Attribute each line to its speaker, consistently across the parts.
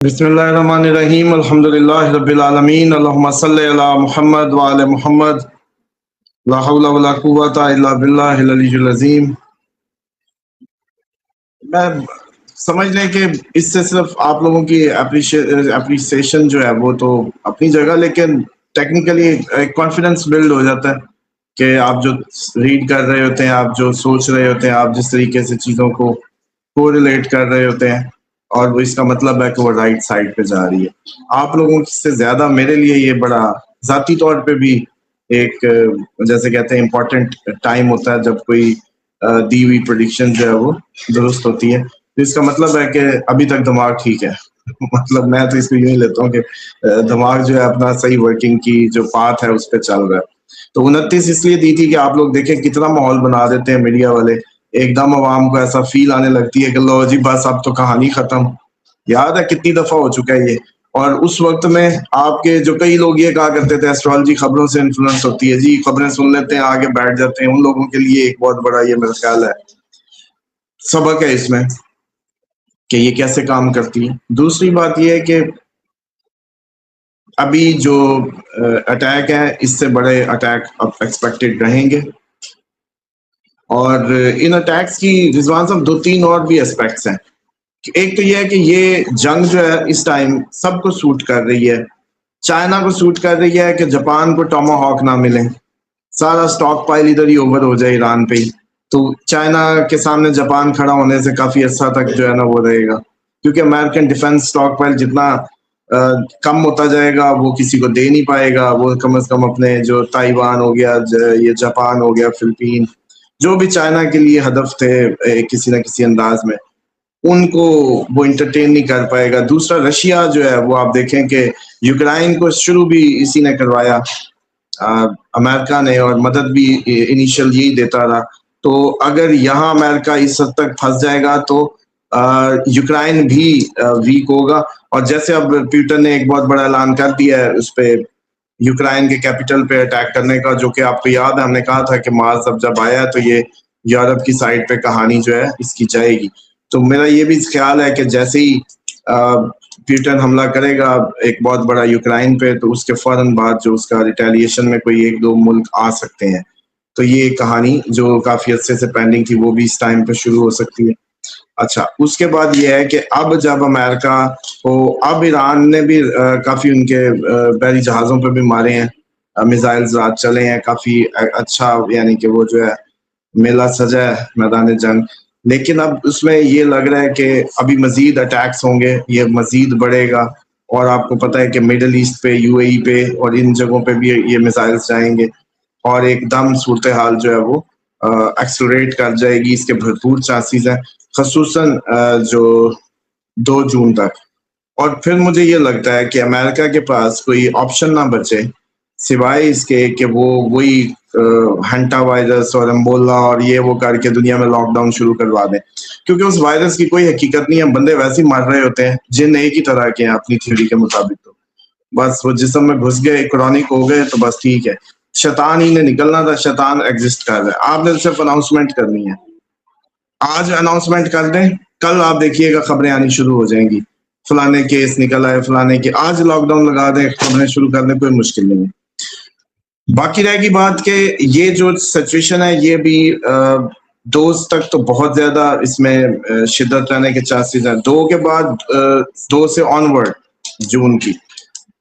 Speaker 1: بسم اللہ الرحمن الرحیم الحمد للہ رب العالمین اللہم صلی علی محمد وعلی محمد لا حول ولا قوۃ الا باللہ العلی العظیم۔ میں سمجھ لیں کہ اس سے صرف آپ لوگوں کی اپریسیشن جو ہے وہ تو اپنی جگہ، لیکن ٹیکنیکلی ایک کانفیڈنس بلڈ ہو جاتا ہے کہ آپ جو ریڈ کر رہے ہوتے ہیں، آپ جو سوچ رہے ہوتے ہیں، آپ جس طریقے سے چیزوں کو کو ریلیٹ کر رہے ہوتے ہیں، اور وہ اس کا مطلب ہے کہ وہ رائٹ سائڈ پہ جا رہی ہے۔ آپ لوگوں سے زیادہ میرے لیے یہ بڑا ذاتی طور پہ بھی ایک جیسے کہتے ہیں امپورٹنٹ ٹائم ہوتا ہے جب کوئی دی ہوئی پریڈکشن جو ہے وہ درست ہوتی ہے، تو اس کا مطلب ہے کہ ابھی تک دماغ ٹھیک ہے۔ مطلب میں تو اس کو یوں ہی لیتا ہوں کہ دماغ جو ہے اپنا صحیح ورکنگ کی جو پاتھ ہے اس پہ چل رہا ہے۔ تو 29 اس لیے دی تھی کہ آپ لوگ دیکھیں کتنا ماحول بنا دیتے ہیں میڈیا والے، ایک دم عوام کو ایسا فیل آنے لگتی ہے کہ لو جی بس اب تو کہانی ختم۔ یاد ہے کتنی دفعہ ہو چکا ہے یہ، اور اس وقت میں آپ کے جو کئی لوگ یہ کہا کرتے تھے ایسٹرالوجی خبروں سے انفلوئنس ہوتی ہے، جی خبریں سن لیتے ہیں آگے بیٹھ جاتے ہیں، ان لوگوں کے لیے ایک بہت بڑا یہ میرا خیال ہے سبق ہے اس میں کہ یہ کیسے کام کرتی ہے۔ دوسری بات یہ ہے کہ ابھی جو اٹیک ہے اس سے بڑے اٹیک اب ایکسپیکٹڈ رہیں گے، اور ان اٹیکس کی رضوان صاحب دو تین اور بھی اسپیکٹس ہیں۔ ایک تو یہ ہے کہ یہ جنگ جو ہے اس ٹائم سب کو سوٹ کر رہی ہے۔ چائنا کو سوٹ کر رہی ہے کہ جاپان کو ٹاما ہاک نہ ملے، سارا سٹاک پائل ادھر ہی اوور ہو جائے ایران پہ ہی، تو چائنا کے سامنے جاپان کھڑا ہونے سے کافی عرصہ تک جو ہے نا وہ رہے گا، کیونکہ امریکن ڈیفنس سٹاک پائل جتنا کم ہوتا جائے گا وہ کسی کو دے نہیں پائے گا، وہ کم از کم اپنے جو تائیوان ہو گیا، یہ جاپان ہو گیا، فلپین، جو بھی چائنا کے لیے ہدف تھے کسی نہ کسی انداز میں، ان کو وہ انٹرٹین نہیں کر پائے گا۔ دوسرا رشیا جو ہے وہ آپ دیکھیں کہ یوکرائن کو شروع بھی اسی نے کروایا، امریکہ نے، اور مدد بھی انیشل یہی دیتا رہا۔ تو اگر یہاں امریکہ اس حد تک پھنس جائے گا تو یوکرائن بھی ویک ہوگا، اور جیسے اب پیوٹن نے ایک بہت بڑا اعلان کر دیا ہے اس پہ یوکرائن کے کیپٹل پہ اٹیک کرنے کا، جو کہ آپ کو یاد ہے ہم نے کہا تھا کہ مارس اب جب آیا تو یہ یورپ کی سائڈ پہ کہانی جو ہے اس کی جائے گی۔ تو میرا یہ بھی خیال ہے کہ جیسے ہی پیوٹن حملہ کرے گا ایک بہت بڑا یوکرائن پہ، تو اس کے فوراً بعد جو اس کا ریٹیلیشن میں کوئی ایک دو ملک آ سکتے ہیں، تو یہ کہانی جو کافی عرصے سے پینڈنگ تھی وہ بھی اس ٹائم پہ شروع ہو سکتی ہے۔ اچھا، اس کے بعد یہ ہے کہ اب جب امریکہ کو، اب ایران نے بھی کافی ان کے بحری جہازوں پہ بھی مارے ہیں میزائلز، رات چلے ہیں کافی اچھا، یعنی کہ وہ جو ہے میلہ سجا ہے میدان جنگ، لیکن اب اس میں یہ لگ رہا ہے کہ ابھی مزید اٹیکس ہوں گے، یہ مزید بڑھے گا، اور آپ کو پتہ ہے کہ مڈل ایسٹ پہ، یو اے ای پہ اور ان جگہوں پہ بھی یہ میزائلز جائیں گے، اور ایک دم صورتحال جو ہے وہ ایکسلریٹ کر جائے گی۔ اس کے بھرپور چانسز ہیں، خصوصاً جو 2 جون تک۔ اور پھر مجھے یہ لگتا ہے کہ امریکہ کے پاس کوئی آپشن نہ بچے سوائے اس کے کہ وہ وہی ہنٹا وائرس اور امبولا اور یہ وہ کر کے دنیا میں لاک ڈاؤن شروع کروا دیں، کیونکہ اس وائرس کی کوئی حقیقت نہیں ہے، بندے ویسے ہی مر رہے ہوتے ہیں، جن ایک ہی طرح کے ہیں اپنی تھیوری کے مطابق، تو بس وہ جسم میں گھس گئے، کرونک ہو گئے تو بس ٹھیک ہے، شیطان ہی نے نکلنا تھا، شیطان ایگزسٹ کر رہا ہے۔ آپ نے صرف اناؤنسمنٹ کرنی ہے، آج اناؤنسمنٹ کر دیں، کل آپ دیکھیے گا خبریں آنی شروع ہو جائیں گی، فلانے کیس نکل آئے، فلانے کے، آج لاک ڈاؤن لگا دیں، خبریں شروع کر دیں، کوئی مشکل نہیں ہے۔ باقی رہ گی بات کہ یہ جو سچویشن ہے یہ بھی 2 تک تو بہت زیادہ اس میں شدت رہنے کے چانسز ہیں، 2 کے بعد 2 سے آنورڈ جون کی،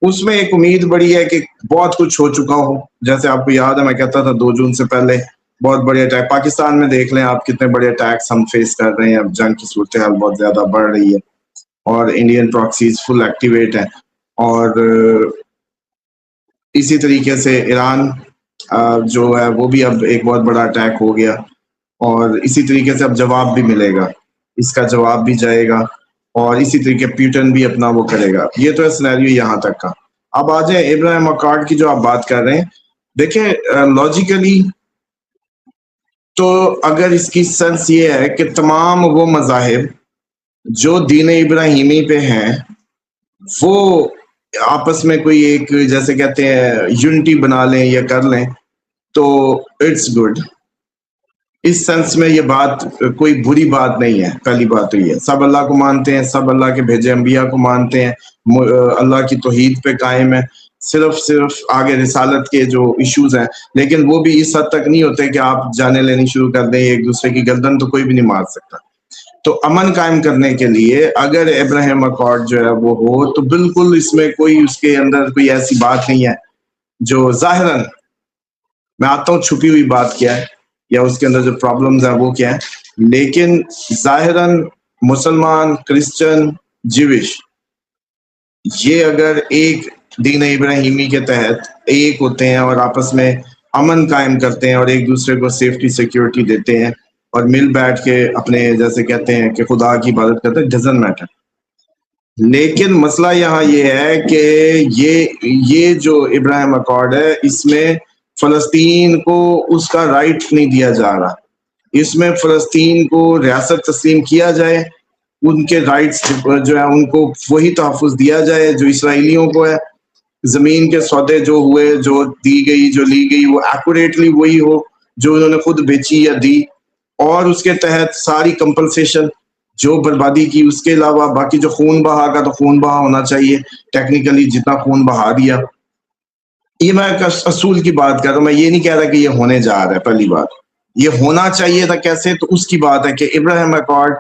Speaker 1: اس میں ایک امید بڑی ہے کہ بہت کچھ ہو چکا ہو۔ جیسے آپ کو یاد ہے میں کہتا تھا 2 جون سے پہلے بہت بڑے اٹیک پاکستان میں، دیکھ لیں آپ کتنے بڑے اٹیکس ہم فیس کر رہے ہیں، اب جنگ کی صورتحال بہت زیادہ بڑھ رہی ہے، اور انڈین پراکسیز فل ایکٹیویٹ ہیں، اور اسی طریقے سے ایران جو ہے وہ بھی اب ایک بہت بڑا اٹیک ہو گیا، اور اسی طریقے سے اب جواب بھی ملے گا، اس کا جواب بھی جائے گا، اور اسی طریقے پیوٹن بھی اپنا وہ کرے گا۔ یہ تو ہے سینیریو یہاں تک کا۔ اب آ جائیں ابراہیم اکارڈ کی جو آپ بات کر رہے ہیں، دیکھیں لاجیکلی تو اگر اس کی سینس یہ ہے کہ تمام وہ مذاہب جو دین ابراہیمی پہ ہیں وہ آپس میں کوئی ایک جیسے کہتے ہیں یونٹی بنا لیں یا کر لیں تو اٹس گڈ، اس سینس میں یہ بات کوئی بری بات نہیں ہے. پہلی بات تو یہ ہے سب اللہ کو مانتے ہیں, سب اللہ کے بھیجے انبیاء کو مانتے ہیں, اللہ کی توحید پہ قائم ہے, صرف آگے رسالت کے جو ایشوز ہیں, لیکن وہ بھی اس حد تک نہیں ہوتے کہ آپ جانے لینی شروع کر دیں ایک دوسرے کی گردن تو کوئی بھی نہیں مار سکتا. تو امن قائم کرنے کے لیے اگر ابراہیم اکارڈ جو ہے وہ ہو تو بالکل اس میں کوئی اس کے اندر کوئی ایسی بات نہیں ہے جو ظاہراً, میں آتا ہوں چھپی ہوئی بات کیا ہے یا اس کے اندر جو پرابلمز ہیں وہ کیا ہے, لیکن ظاہراً مسلمان, کرسچن, جیوش یہ اگر ایک دین ابراہیمی کے تحت ایک ہوتے ہیں اور آپس میں امن قائم کرتے ہیں اور ایک دوسرے کو سیفٹی سیکیورٹی دیتے ہیں اور مل بیٹھ کے اپنے جیسے کہتے ہیں کہ خدا کی عبادت کرتے ہیں, ڈزنٹ میٹر. لیکن مسئلہ یہاں یہ ہے کہ یہ جو ابراہیم اکارڈ ہے اس میں فلسطین کو اس کا رائٹ نہیں دیا جا رہا. اس میں فلسطین کو ریاست تسلیم کیا جائے, ان کے رائٹس جو ہے ان کو وہی تحفظ دیا جائے جو اسرائیلیوں کو ہے. زمین کے سودے جو ہوئے, جو دی گئی, جو لی گئی, وہ ایکوریٹلی وہی ہو جو انہوں نے خود بیچی یا دی, اور اس کے تحت ساری کمپنسیشن جو بربادی کی, اس کے علاوہ باقی جو خون بہا کا تو خون بہا ہونا چاہیے ٹیکنیکلی جتنا خون بہا دیا. یہ میں اصول کی بات کر رہا ہوں, میں یہ نہیں کہہ رہا کہ یہ ہونے جا رہا ہے. پہلی بات یہ ہونا چاہیے تھا کیسے, تو اس کی بات ہے کہ ابراہیم اکارڈ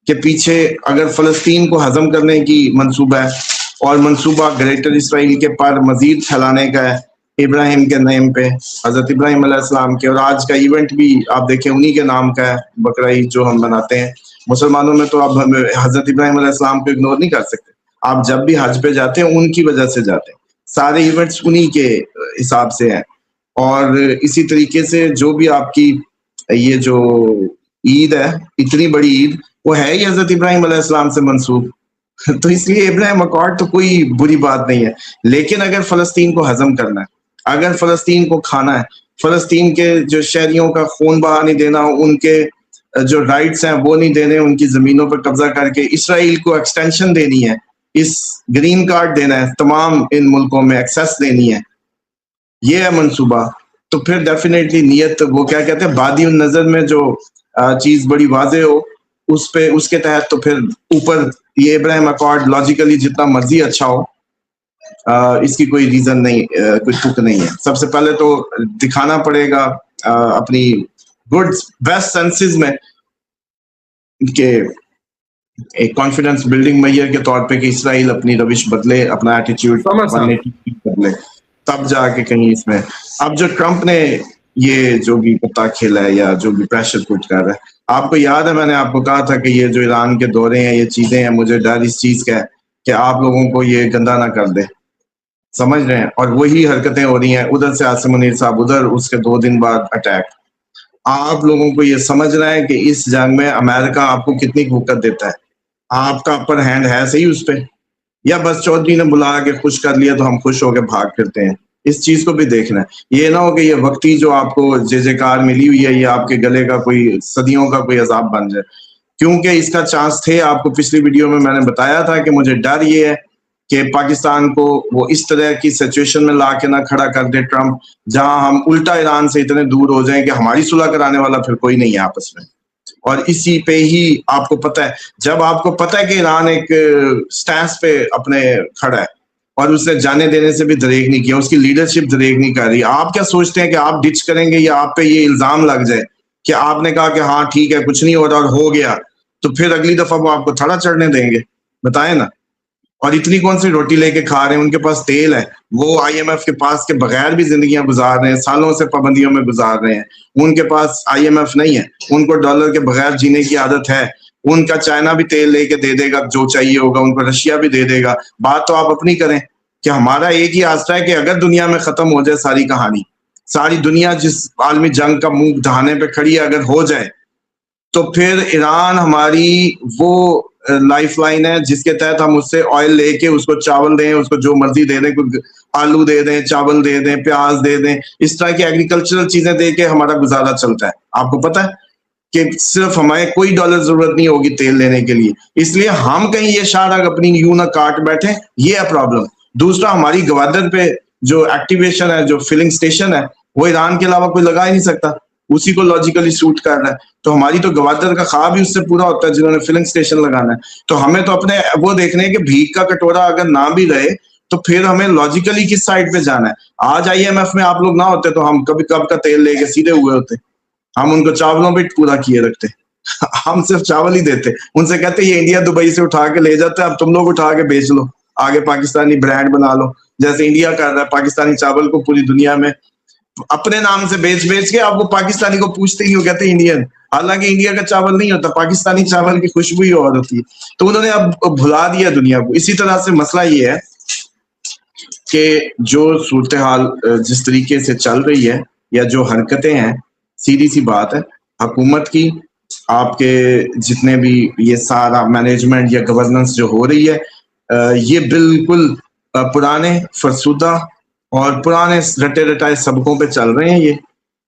Speaker 1: کے پیچھے اگر فلسطین کو ہضم کرنے کی منصوبہ ہے اور منصوبہ گریٹر اسرائیل کے پر مزید پھیلانے کا ہے ابراہیم کے نیم پہ, حضرت ابراہیم علیہ السلام کے, اور آج کا ایونٹ بھی آپ دیکھیں انہی کے نام کا ہے, بقرہ عید جو ہم مناتے ہیں مسلمانوں میں, تو آپ حضرت ابراہیم علیہ السلام کو اگنور نہیں کر سکتے. آپ جب بھی حج پہ جاتے ہیں ان کی وجہ سے جاتے ہیں, سارے ایونٹس انہی کے حساب سے ہیں. اور اسی طریقے سے جو بھی آپ کی یہ جو عید ہے, اتنی بڑی عید, وہ ہے ہی حضرت ابراہیم علیہ السلام سے منسوب. تو اس لیے ابراہیم اکارڈ تو کوئی بری بات نہیں ہے. لیکن اگر فلسطین کو ہضم کرنا ہے, اگر فلسطین کو کھانا ہے, فلسطین کے جو شہریوں کا خون بہا نہیں دینا, ان کے جو رائٹس ہیں وہ نہیں دینے, ان کی زمینوں پر قبضہ کر کے اسرائیل کو ایکسٹینشن دینی ہے, اس گرین کارڈ دینا ہے, تمام ان ملکوں میں ایکسیس دینی ہے, یہ ہے منصوبہ, تو پھر ڈیفینیٹلی نیت وہ کیا کہتے ہیں بادی النظر میں جو چیز بڑی واضح ہو اس پہ, اس کے تحت تو پھر اوپر یہ ابراہیم اکارڈ لاجیکلی جتنا مرضی اچھا ہو, اس کی کوئی ریزن نہیں, کوئی تک نہیں ہے. سب سے پہلے تو دکھانا پڑے گا اپنی گڈ بیسٹ سینسز میں کہ ایک کانفیڈنس بلڈنگ میئر کے طور پہ کہ اسرائیل اپنی روش بدلے, اپنا ایٹیٹیوڈ بدلے, تب جا کے کہیں اس میں. اب جو ٹرمپ نے یہ جو بھی پتا کھیلا ہے یا جو بھی پریشر پٹ کر رہا ہے, آپ کو یاد ہے میں نے آپ کو کہا تھا کہ یہ جو ایران کے دورے ہیں, یہ چیزیں ہیں, مجھے ڈر اس چیز کا ہے کہ آپ لوگوں کو یہ گندا نہ کر دے, سمجھ رہے ہیں, اور وہی حرکتیں ہو رہی ہیں. ادھر سے عاصم منیر صاحب ادھر, اس کے 2 دن بعد اٹیک. آپ لوگوں کو یہ سمجھ رہا ہے کہ اس جنگ میں امریکہ آپ کو کتنی قوت دیتا ہے, آپ کا اپر ہینڈ ہے صحیح اس پہ, یا بس چودھری نے بلا کے خوش کر لیا تو ہم خوش ہو کے بھاگ پھرتے ہیں. اس چیز کو بھی دیکھنا ہے, یہ نہ ہو کہ یہ وقتی جو آپ کو جے کار ملی ہوئی ہے یہ آپ کے گلے کا کوئی صدیوں کا کوئی عذاب بن جائے, کیونکہ اس کا چانس تھے. آپ کو پچھلی ویڈیو میں نے بتایا تھا کہ مجھے ڈر یہ ہے کہ پاکستان کو وہ اس طرح کی سچویشن میں لا کے نہ کھڑا کر دے ٹرمپ, جہاں ہم الٹا ایران سے اتنے دور ہو جائیں کہ ہماری صلح کرانے والا پھر کوئی نہیں ہے آپس میں. اور اسی پہ ہی آپ کو پتہ ہے, جب آپ کو پتہ ہے کہ ایران ایک سٹینس پہ اپنے کھڑا ہے اور اس نے جانے دینے سے بھی دریغ نہیں کیا, اس کی لیڈرشپ دریغ نہیں کر رہی, آپ کیا سوچتے ہیں کہ آپ ڈچ کریں گے یا آپ پہ یہ الزام لگ جائے کہ آپ نے کہا کہ ہاں ٹھیک ہے کچھ نہیں ہو رہا اور ہو گیا, تو پھر اگلی دفعہ وہ آپ کو تھڑا چڑھنے دیں گے؟ بتائیں نا. اور اتنی کون سی روٹی لے کے کھا رہے ہیں, ان کے پاس تیل ہے, وہ آئی ایم ایف کے پاس کے بغیر بھی زندگیاں گزار رہے ہیں, سالوں سے پابندیوں میں گزار رہے ہیں. ان کے پاس آئی ایم ایف نہیں ہے, ان کو ڈالر کے بغیر جینے کی عادت ہے. ان کا چائنا بھی تیل لے کے دے دے گا جو چاہیے ہوگا, ان کو رشیا بھی دے دے گا. بات تو آپ اپنی کریں کہ ہمارا ایک ہی آسرا ہے کہ اگر دنیا میں ختم ہو جائے ساری کہانی, ساری دنیا جس عالمی جنگ کا منہ دہانے پہ کھڑی ہے اگر ہو جائے, تو پھر ایران ہماری وہ لائف لائن ہے جس کے تحت ہم اس سے آئل لے کے اس کو چاول دیں, اس کو جو مرضی دے دیں, کوئی آلو دے دیں, چاول دے دیں, پیاز دے دیں, اس طرح کی ایگریکلچرل چیزیں دے کے ہمارا گزارا چلتا ہے. آپ کو پتہ ہے کہ صرف ہمیں کوئی ڈالر ضرورت نہیں ہوگی تیل لینے کے لیے, اس لیے ہم کہیں یہ شارہ اپنی یوں نہ کاٹ بیٹھے, یہ ہے پرابلم. دوسرا, ہماری گوادر پہ جو ایکٹیویشن ہے, جو فلنگ سٹیشن ہے, وہ ایران کے علاوہ کوئی لگا ہی نہیں سکتا. اسی کو لاجیکلی سوٹ کر رہا ہے. تو ہماری تو گوادر کا خواب ہی اس سے پورا ہوتا ہے جنہوں نے فلنگ اسٹیشن لگانا ہے. تو ہمیں تو اپنے وہ دیکھنے ہیں کہ بھیک کا کٹورا اگر نہ بھی رہے تو پھر ہمیں لاجیکلی کس سائڈ پہ جانا ہے. آج IMF میں آپ لوگ نہ ہوتے تو ہم کبھی کب کا تیل لے کے سیدھے ہوئے ہوتے. ہم ان کو چاولوں پہ پورا کیے رکھتے. ہم صرف چاول ہی دیتے. ان سے کہتے یہ انڈیا دبئی سے اٹھا کے لے جاتے, اب تم لوگ اٹھا کے بیچ لو, آگے پاکستانی برانڈ بنا لو, جیسے انڈیا کر رہا ہے پاکستانی چاول کو پوری دنیا میں اپنے نام سے بیچ کے. آپ وہ پاکستانی کو پوچھتے ہی وہ کہتے ہیں انڈین, حالانکہ انڈیا کا چاول نہیں ہوتا, پاکستانی چاول کی خوشبو ہی اور ہوتی ہے. تو انہوں نے اب بھلا دیا دنیا کو. اسی طرح سے مسئلہ یہ ہے کہ جو صورتحال جس طریقے سے چل رہی ہے یا جو حرکتیں ہیں, سیدھی سی بات ہے حکومت کی, آپ کے جتنے بھی یہ سارا مینجمنٹ یا گورننس جو ہو رہی ہے, یہ بالکل پرانے فرسودہ اور پرانے رٹے رٹائے سبقوں پہ چل رہے ہیں. یہ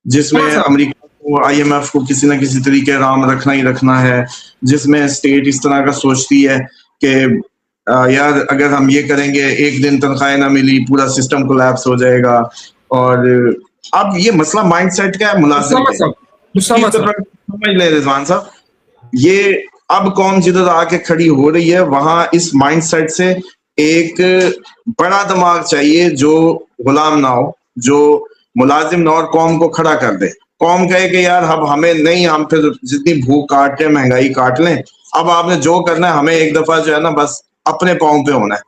Speaker 1: جس میں امریکہ کو IMF کو کسی نہ کسی طریقے رام رکھنا ہی رکھنا ہے, جس میں اسٹیٹ اس طرح کا سوچتی ہے کہ یار اگر ہم یہ کریں گے ایک دن تنخواہ نہ ملی پورا سسٹم کولیپس ہو جائے گا. اور اب یہ مسئلہ مائنڈ سیٹ کا ہے ملازم پہ. سمجھ لیں رضوان صاحب, یہ اب قوم جدھر آ کے کھڑی ہو رہی ہے وہاں اس مائنڈ سیٹ سے ایک بڑا دماغ چاہیے جو غلام نہ ہو, جو ملازم نہ اور قوم کو کھڑا کر دے. قوم کہے کہ یار اب ہمیں نہیں, ہم پھر جتنی بھوک کاٹ لیں مہنگائی کاٹ لیں, اب آپ نے جو کرنا ہے ہمیں ایک دفعہ جو ہے نا بس اپنے پاؤں پہ ہونا ہے,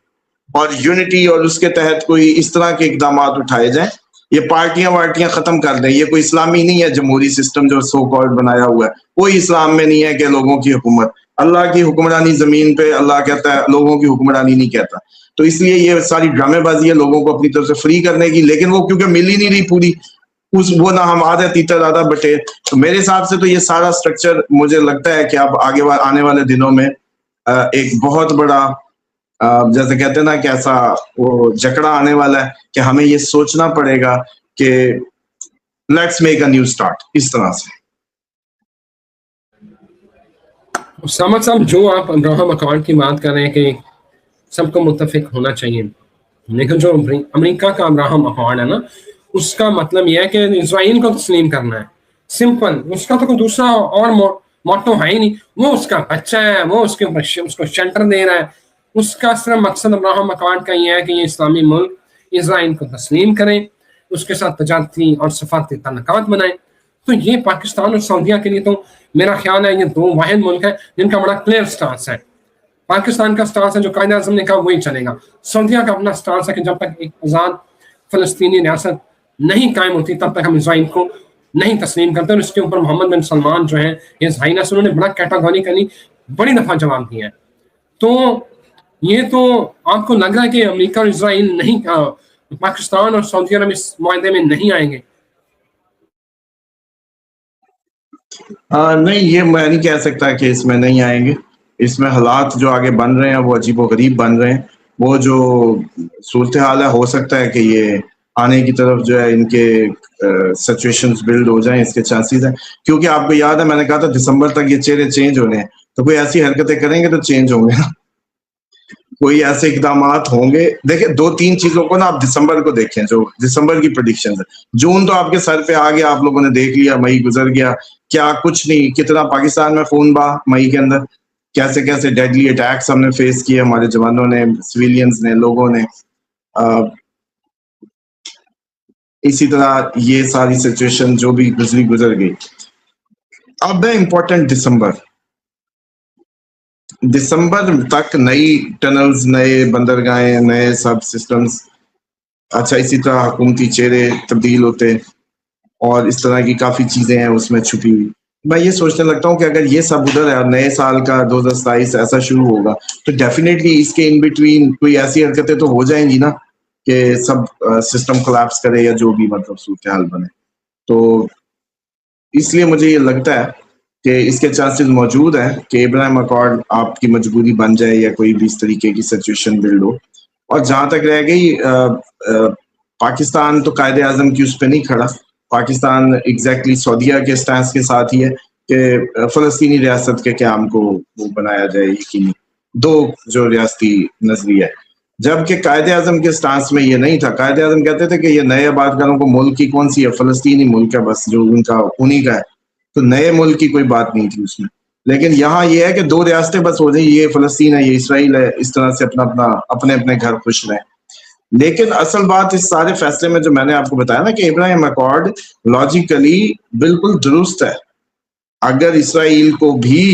Speaker 1: اور یونٹی اور اس کے تحت کوئی اس طرح کے اقدامات اٹھائے جائیں. یہ پارٹیاں ختم کر دیں. یہ کوئی اسلامی نہیں ہے جمہوری سسٹم جو سو کالڈ بنایا ہوا ہے, کوئی اسلام میں نہیں ہے کہ لوگوں کی حکومت. اللہ کی حکمرانی زمین پہ, اللہ کہتا ہے لوگوں کی حکمرانی نہیں کہتا. تو اس لیے یہ ساری ڈرامے بازی ہے لوگوں کو اپنی طرف سے فری کرنے کی, لیکن وہ کیونکہ مل ہی نہیں رہی پوری, وہ نہ ہم آدھے تیتر زیادہ بٹے. تو میرے حساب سے تو یہ سارا سٹرکچر مجھے لگتا ہے کہ اب آنے والے دنوں میں ایک بہت بڑا جیسے کہتے ہیں نا کہ ایسا وہ جکڑا آنے والا ہے کہ ہمیں یہ سوچنا پڑے گا کہ let's make a new start. اس طرح سے
Speaker 2: سامد صاحب جو آپ ابراہم اکارڈ کی بات کر رہے ہیں کہ سب کو متفق ہونا چاہیے, لیکن جو امریکہ کا ابراہم اکارڈ ہے نا, اس کا مطلب یہ ہے کہ اسرائیل کو تسلیم کرنا ہے. سمپل, اس کا تو کوئی دوسرا اور موٹو ہے ہی نہیں. وہ اس کا بچہ ہے, وہ اس کے اوپر اس کو شیلٹر دے رہا ہے. اس کا صرف مقصد ابراہم اکارڈ کا یہ ہے کہ یہ اسلامی ملک اسرائیل کو تسلیم کریں, اس کے ساتھ تجارتی اور سفارتی تعلقات بنائیں. تو یہ پاکستان اور سعودیہ کے لیے تو میرا خیال ہے یہ دو واحد ملک ہیں جن کا بڑا کلیئر سٹانس ہے. پاکستان کا سٹانس ہے جو قائد اعظم نے کہا وہی چلے گا. سعودیہ کا اپنا سٹانس ہے کہ جب تک ایک آزاد فلسطینی ریاست نہیں قائم ہوتی تب تک ہم اسرائیل کو نہیں تسلیم کرتے. اور اس کے اوپر محمد بن سلمان جو ہیں ہز ہائنس, انہوں نے بڑا کیٹاگوریکلی بڑی دفعہ جواب دیا ہے. تو یہ تو آپ کو لگ رہا ہے کہ امریکہ اور اسرائیل نہیں, پاکستان اور سعودی عرب اس معاہدے میں نہیں آئیں گے؟
Speaker 1: نہیں, یہ میں نہیں کہہ سکتا کہ اس میں نہیں آئیں گے. اس میں حالات جو آگے بن رہے ہیں وہ عجیب و غریب بن رہے ہیں. وہ جو صورتحال ہے ہو سکتا ہے کہ یہ آنے کی طرف جو ہے ان کے سچویشنز بلڈ ہو جائیں, اس کے چانسز ہیں. کیونکہ آپ کو یاد ہے میں نے کہا تھا دسمبر تک یہ چہرے چینج ہونے ہیں, تو کوئی ایسی حرکتیں کریں گے تو چینج ہوں گے نا, کوئی ایسے اقدامات ہوں گے. دیکھیں 2-3 چیزوں کو نا آپ دسمبر کو دیکھیں, جو دسمبر کی پریڈکشنز ہے. جون تو آپ کے سر پہ آ گیا, آپ لوگوں نے دیکھ لیا, مئی گزر گیا, کیا کچھ نہیں. کتنا پاکستان میں خون بہا مئی کے اندر, کیسے کیسے ڈیڈلی اٹیکس ہم نے فیس کیے, ہمارے جوانوں نے, سویلینز نے, لوگوں نے. اسی طرح یہ ساری سچویشن جو بھی گزر گئی. اب ہے امپورٹنٹ دسمبر تک نئی ٹنلز, نئے بندرگاہیں, نئے سب سسٹمز. اچھا, اسی طرح حکومتی چہرے تبدیل ہوتے اور اس طرح کی کافی چیزیں ہیں اس میں چھپی ہوئی. میں یہ سوچنے لگتا ہوں کہ اگر یہ سب ادھر ہے اور نئے سال کا 2027 ایسا شروع ہوگا تو ڈیفینیٹلی اس کے ان بٹوین کوئی ایسی حرکتیں تو ہو جائیں گی نا کہ سب سسٹم کولیپس کرے یا جو بھی مطلب صورتحال بنے. تو اس لیے مجھے یہ لگتا ہے کہ اس کے چانسز موجود ہیں کہ ابراہیم اکارڈ آپ کی مجبوری بن جائے یا کوئی بھی اس طریقے کی سچویشن بلڈ ہو. اور جہاں تک رہ گئی پاکستان, تو قائد اعظم کی اس پہ نہیں کھڑا. پاکستان ایگزیکٹلی سعودیہ کے سٹانس کے ساتھ ہی ہے کہ فلسطینی ریاست کے قیام کو وہ بنایا جائے یقینی, 2 جو ریاستی نظریہ ہے. جبکہ قائد اعظم کے سٹانس میں یہ نہیں تھا. قائد اعظم کہتے تھے کہ یہ نئے آباد کاروں کو ملک کی کون سی ہے, فلسطینی ملک ہے بس جو ان کا انہی کا ہے, تو نئے ملک کی کوئی بات نہیں تھی اس میں. لیکن یہاں یہ ہے کہ 2 ریاستیں بس ہو جائیں, یہ فلسطین ہے یہ اسرائیل ہے, اس طرح سے اپنے اپنے گھر خوش رہیں. لیکن اصل بات اس سارے فیصلے میں جو میں نے آپ کو بتایا نا کہ ابراہیم اکارڈ لاجیکلی بالکل درست ہے. اگر اسرائیل کو بھی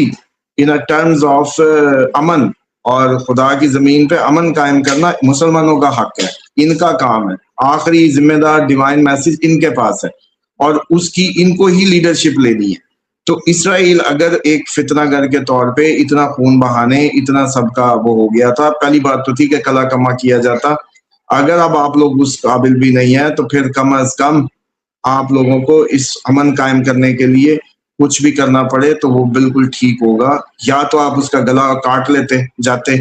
Speaker 1: ان ٹرمز آف امن اور خدا کی زمین پہ امن قائم کرنا مسلمانوں کا حق ہے, ان کا کام ہے, آخری ذمہ دار ڈیوائن میسج ان کے پاس ہے اور اس کی ان کو ہی لیڈرشپ لینی ہے. تو اسرائیل اگر ایک فتنہ گر کے طور پہ اتنا خون بہانے اتنا سب کا وہ ہو گیا تھا, پہلی بات تو تھی کہ کلا کما کیا جاتا. اگر اب آپ لوگ اس قابل بھی نہیں ہیں تو پھر کم از کم آپ لوگوں کو اس امن قائم کرنے کے لیے کچھ بھی کرنا پڑے تو وہ بالکل ٹھیک ہوگا. یا تو آپ اس کا گلا کاٹ لیتے جاتے,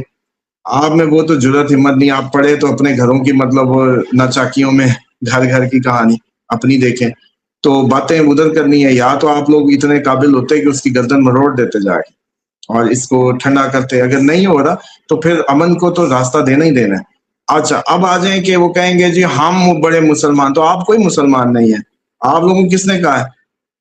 Speaker 1: آپ میں وہ تو جرت ہمت نہیں. آپ پڑھے تو اپنے گھروں کی مطلب ناچاکیوں میں گھر گھر کی کہانی اپنی دیکھیں, تو باتیں ادھر کرنی ہے. یا تو آپ لوگ اتنے قابل ہوتے کہ اس کی گردن مروڑ دیتے جا کے اور اس کو ٹھنڈا کرتے. اگر نہیں ہو رہا تو پھر امن کو تو راستہ دینا ہی دینا ہے. اچھا اب آ جائیں کہ وہ کہیں گے جی ہم بڑے مسلمان, تو آپ کوئی مسلمان نہیں ہے. آپ لوگوں کس نے کہا ہے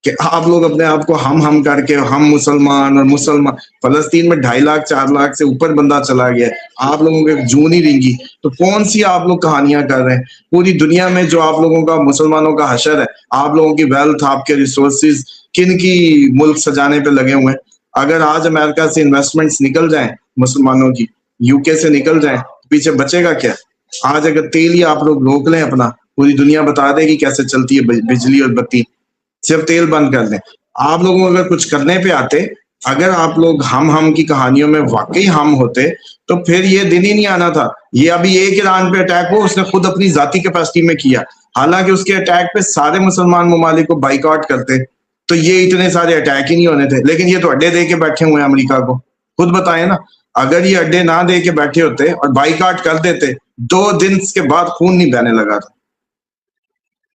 Speaker 1: کہ آپ لوگ اپنے آپ کو ہم کر کے ہم مسلمان اور مسلمان, فلسطین میں 2.5 لاکھ 4 لاکھ سے اوپر بندہ چلا گیا, آپ لوگوں کے جون ہی رنگی. تو کون سی آپ لوگ کہانیاں کر رہے ہیں؟ پوری دنیا میں جو آپ لوگوں کا مسلمانوں کا حشر ہے, آپ لوگوں کی ویلتھ آپ کے ریسورسز کن کی ملک سجانے پہ لگے ہوئے ہیں. اگر آج امریکہ سے انویسٹمنٹس نکل جائیں مسلمانوں کی, یو کے سے نکل جائیں, پیچھے بچے گا کیا؟ آج اگر تیل ہی آپ لوگ روک لیں اپنا, پوری دنیا بتا دے گی کیسے چلتی ہے بجلی اور بتی, صرف تیل بند کر دیں. آپ لوگوں اگر کچھ کرنے پہ آتے, اگر آپ لوگ ہم کی کہانیوں میں واقعی ہم ہوتے تو پھر یہ دن ہی نہیں آنا تھا. یہ ابھی ایک ایران پہ اٹیک ہو, اس نے خود اپنی ذاتی کیپیسٹی میں کیا, حالانکہ اس کے اٹیک پہ سارے مسلمان ممالک کو بائیکاٹ کرتے تو یہ اتنے سارے اٹیک ہی نہیں ہونے تھے. لیکن یہ تو اڈے دے کے بیٹھے ہوئے ہیں امریکہ کو, خود بتائیں نا. اگر یہ اڈے نہ دے کے بیٹھے ہوتے اور بائیکاٹ کر دیتے, 2 دن کے بعد خون نہیں بہنے لگا تھا.